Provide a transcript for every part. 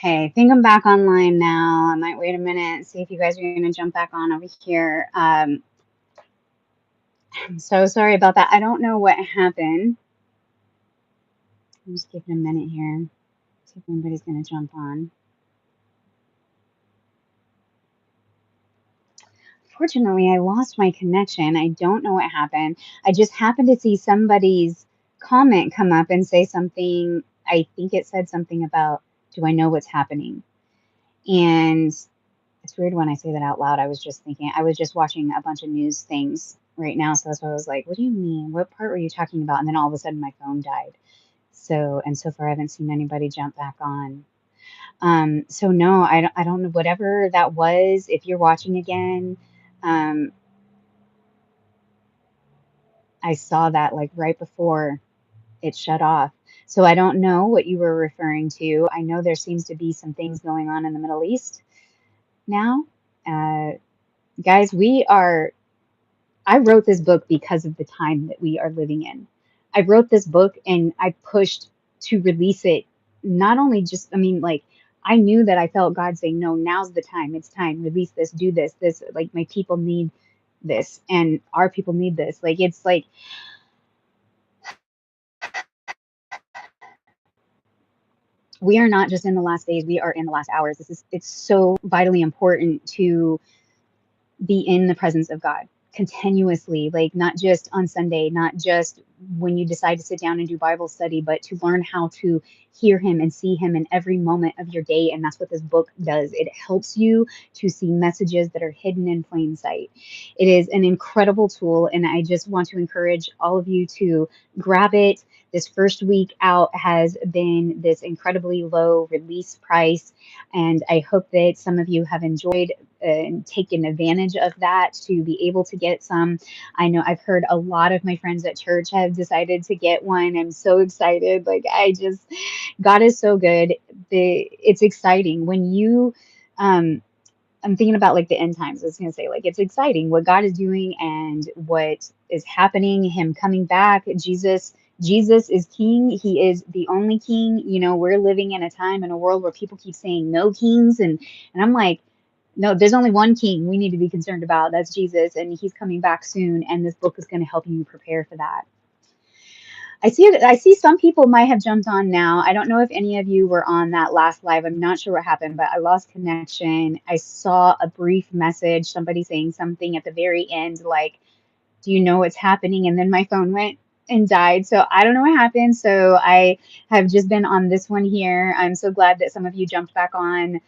Okay, I think I'm back online now. I might wait a minute, see if you guys are going to jump back on over here. I'm so sorry about that. I don't know what happened. I'm just giving a minute here, see if anybody's going to jump on. Fortunately, I lost my connection. I don't know what happened. I just happened to see somebody's comment come up and say something. I think it said something about, do I know what's happening? And it's weird when I say that out loud. I was just thinking, I was just watching a bunch of news things right now. So that's why I was like, what do you mean? What part were you talking about? And then all of a sudden my phone died. And so far I haven't seen anybody jump back on. So no, I don't know, whatever that was. If you're watching again, um, I saw that like right before it shut off. So I don't know what you were referring to. I know there seems to be some things going on in the Middle East now. Uh, guys, I wrote this book because of the time that we are living in. I wrote this book and I pushed to release it. Not only just, I mean, like, I knew that I felt God saying, no, now's the time. It's time. Release this, do this, like, my people need this and our people need this. Like, it's like, we are not just in the last days, we are in the last hours. It's so vitally important to be in the presence of God continuously, like not just on Sunday, not just when you decide to sit down and do Bible study, but to learn how to hear Him and see Him in every moment of your day. And that's what this book does. It helps you to see messages that are hidden in plain sight. It is an incredible tool, and I just want to encourage all of you to grab it. This first week out has been this incredibly low release price, and I hope that some of you have enjoyed and taken advantage of that to be able to get some. I know I've heard a lot of my friends at church have decided to get one. I'm so excited. Like, God is so good. It's exciting when I'm thinking about like the end times. I was going to say, like, it's exciting what God is doing and what is happening, Him coming back. Jesus is king. He is the only king. You know, we're living in a time in a world where people keep saying no kings. And I'm like, no, there's only one king we need to be concerned about. That's Jesus. And He's coming back soon. And this book is going to help you prepare for that. I see some people might have jumped on now. I don't know if any of you were on that last live. I'm not sure what happened, but I lost connection. I saw a brief message, somebody saying something at the very end, like, do you know what's happening? And then my phone went and died. So I don't know what happened. So I have just been on this one here. I'm so glad that some of you jumped back on.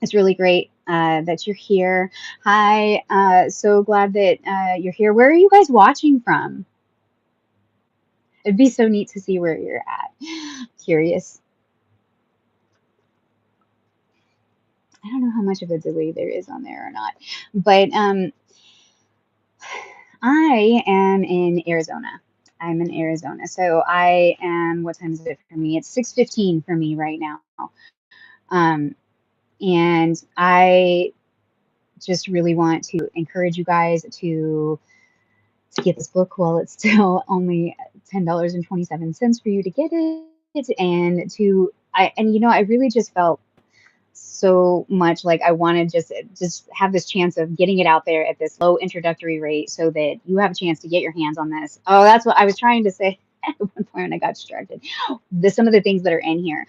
It's really great that you're here. Hi, so glad that you're here. Where are you guys watching from? It'd be so neat to see where you're at. Curious. I don't know how much of a delay there is on there or not, but I am in Arizona. I'm in Arizona. So I am, what time is it for me? It's 6:15 for me right now. Um, and I just really want to encourage you guys to get this book while it's still only $10.27 for you to get it. And I really just felt so much like I want to just have this chance of getting it out there at this low introductory rate so that you have a chance to get your hands on this. Oh, that's what I was trying to say at one point when I got distracted. Some of the things that are in here.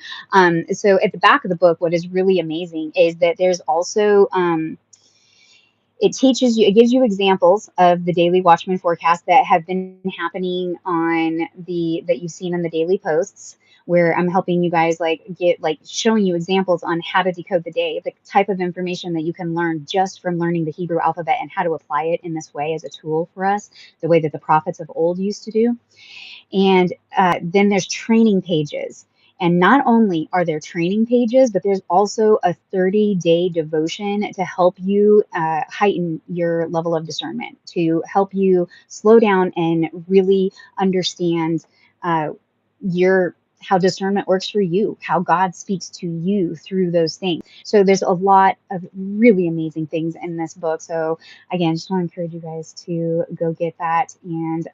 So at the back of the book, what is really amazing is that there's also it gives you examples of the daily Watchman forecast that have been happening that you've seen in the daily posts, where I'm helping you guys showing you examples on how to decode the day, the type of information that you can learn just from learning the Hebrew alphabet and how to apply it in this way as a tool for us, the way that the prophets of old used to do. And then there's training pages. And not only are there training pages, but there's also a 30-day devotion to help you heighten your level of discernment, to help you slow down and really understand how discernment works for you, how God speaks to you through those things. So there's a lot of really amazing things in this book. So again, just want to encourage you guys to go get that. And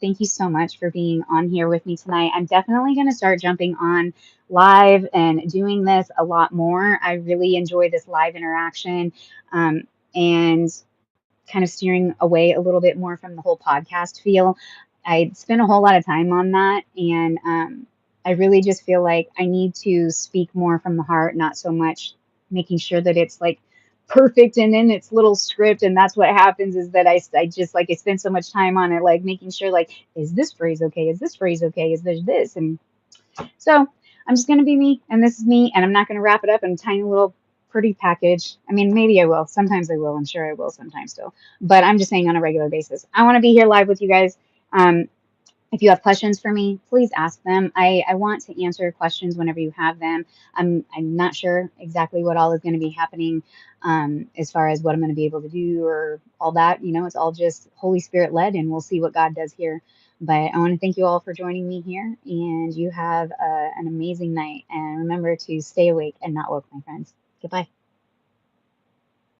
thank you so much for being on here with me tonight. I'm definitely going to start jumping on live and doing this a lot more. I really enjoy this live interaction, and kind of steering away a little bit more from the whole podcast feel. I spent a whole lot of time on that, and I really just feel like I need to speak more from the heart, not so much making sure that it's like perfect and in its little script. And that's what happens, is that I just like I spend so much time on it, like making sure, like, is this phrase okay? Is this phrase okay? Is there this? And so I'm just going to be me, and this is me, and I'm not going to wrap it up in a tiny little pretty package. I mean, maybe I will. Sometimes I will. I'm sure I will sometimes still. But I'm just saying on a regular basis. I want to be here live with you guys. Um, if you have questions for me, please ask them. I want to answer questions whenever you have them. I'm not sure exactly what all is going to be happening, as far as what I'm going to be able to do or all that. You know, it's all just Holy Spirit led, and we'll see what God does here. But I want to thank you all for joining me here, and you have an amazing night. And remember to stay awake and not woke, my friends. Goodbye.